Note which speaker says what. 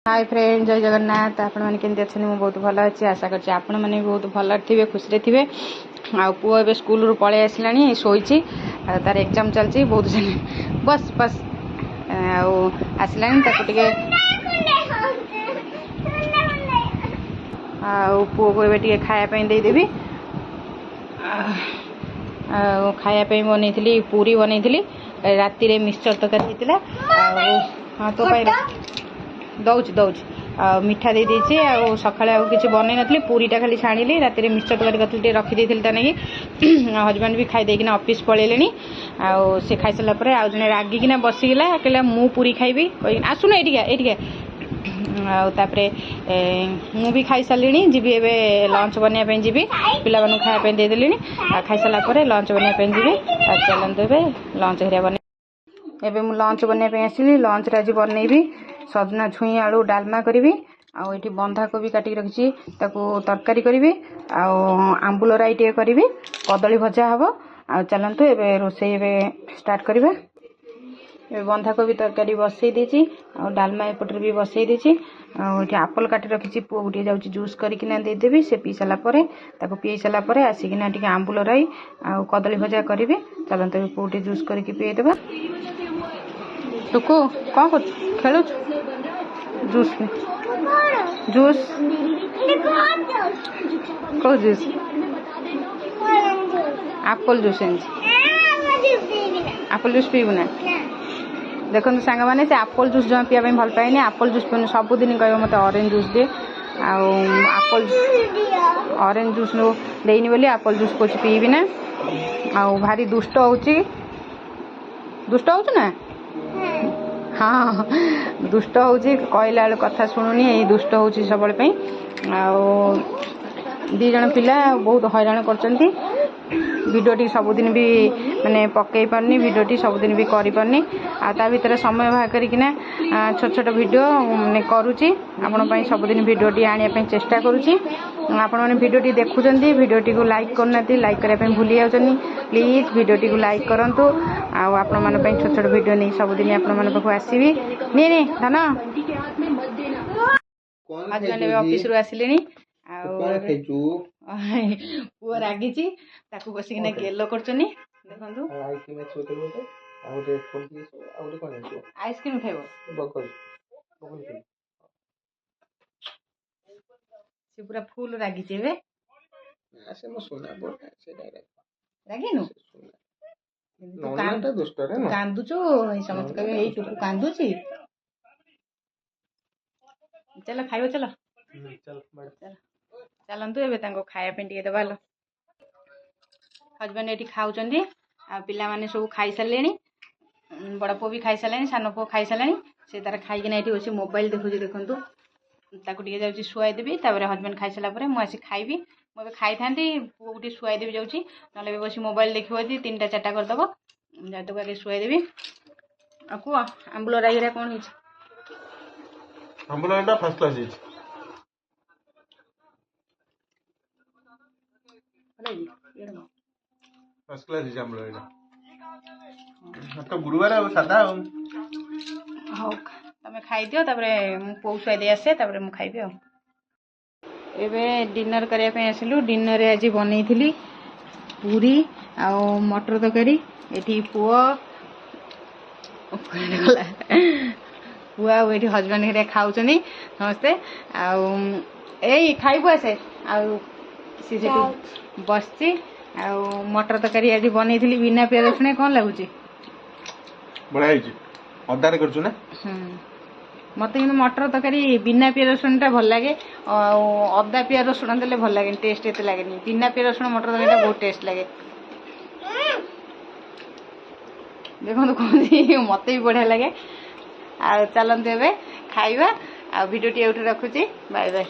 Speaker 1: Hi friend जय जगन्नाथ आपण मैंने केमती अच्छे मुझे बहुत भल अच्छी आशा करछि आपण मैंने बहुत भल थे खुशी थे आ पुओ ए स्कूल रू पलि आसला शोची तार एग्जाम चलती बहुत बस बस आसला पुओ को ए खायापी देदेवी खायापी बनई पूरी बनई राति मिक्सचर तरकारी होता हाँ तो दौच दौच मिठा दे देछि आ सकाळे आ किछि बनै नथली पूरीटा खाली छाणिली राति मिक्सचर तरकारी करथि रखि देथिल ता नहीं हजबैंड भी खाई देकिना ऑफिस पळेलेनी आ से खाई सला परे आ जने रागी किना बसिगला कहला मु पूरी खाइबी कहि आसुन एटिका आ तापरे मु भी खाई सालिनी जीबी एबे लंच बनिया पे जीबी पिला मानु खाया पे दे देलिनी आ खाई सला परे लंच बनिया पे जीबी आ चलन देबे लंच हेरिया बने एबे मु लंच बनिया पे आसिली लंच रे आज बनैबी सजना छुई आलू डालमा करी आठी बंधाकोबी काटिक रखी तरकारी करी आंबुल राई टे करी कदली भजा हम आ चलतु ए रोषे स्टार्ट करवा बंधाकोबी तरकारी बसई देची डालमा एपटे भी बसई देची आप्पल काटी रखी पुओ गोटे जाऊँ जूस करना देदेवी से पी सारापर पी सारापर आसिकिना टे आंबुल राई आ कदली भजा करी चलते पुओ गोटे जूस करके पीदेवा टुकु कौन कर खेलु जूस जूस कौ जूस आप्पल जूस आप्पल जूस पीबू ना देखो सांग मैंने से आप्पल जूस जमा पीवा भल पाए आप्पल जूस पीने सबुदिन कह मत ऑरेंज जूस दे आप्पल ऑरेंज जूस देनी बोली आप्पल जूस कुछ पीबी ना आ भारी दुष्ट हो ना हाँ दुष्ट हूँ कहला बेल कथा शुणुनी यही दुष्ट हूँ सब दी जन पिला बहुत हैरान करचंती भिडियोटी सबुदिन भी माने पकई पारनी भिडियोटी सबुदिन भी करि पारनी आ ता भीतर समय बाहर करिकिना छोट छोट भिडियो माने करूची आपण पई सबुदिन भिडियोटी आनिया पई चेष्टा करूची आपण माने भिडियोटी देखुचंती भिडियोटी को लाइक करनाती लाइक करिया पई भूली जाउचनी प्लीज भिडियोटी को लाइक करंतु आ आपण माने पई छोट छोट भिडियो नै सबुदिन आपण माने पाखु आसीबी ने धन आज माने ऑफिस रु आसिलेनी पुओ रागी बसिकिना गेलो करछनी देखंतु आइसक्रीम खाइबो से पूरा फुल रागी एबे रागिनु कांदुचो समस्त कहे एई टुकु कांदुची चलो खाइबो चलो चलतु ए खाया टे दबा लो हजबैंड ये खाऊँ आ पिला माने सब खाई सारे बड़ पुओ भी खाई सारे सान पुओ खाई सारे से तार खाईकिना ये बस मोबाइल देखुची देखु ताकू जाऊँगी शुआई देवी हजबैंड खाई सारापर मुझे खाइबी मुझे खाई था पुओ गोटे शुआई देवी जाऊँगी ना बस मोबाइल देखो 3टा 4टा करदेव जातक आगे शुआई देवी आ कह आंबुल राई कौन है
Speaker 2: आंबुल राई फर्स्ट क्लास फर्स्ट क्लास आंबुल राई तो गुरुवार सादा
Speaker 1: हो तमें खाई दियो पुओ शुआई दे आसे मु खाइबी एबे डिनर करने आसिलु डिनर आज बनई पूरी आ मटर तरकारी ये पुओ पुआ ये हजबैंड हेरिया खाऊँ समस्ते खाइबू आसे सी बस मटर तरकारी आज बनई बिना पियाज रसुण कौन लगुच
Speaker 2: अदा करछु ना
Speaker 1: मत मटर तरकारी बिना पियाज रसुण टा भल लगे अदा पियाज रसुण देले भल लगे टेस्ट एते लगे बिना पियाज रसुण मटर तरकारी बहुत टेस्ट लगे देखो कौन मत भी बढ़िया लगे आ चलते खाइबा आ वीडियो टी रखुची बाय बाय।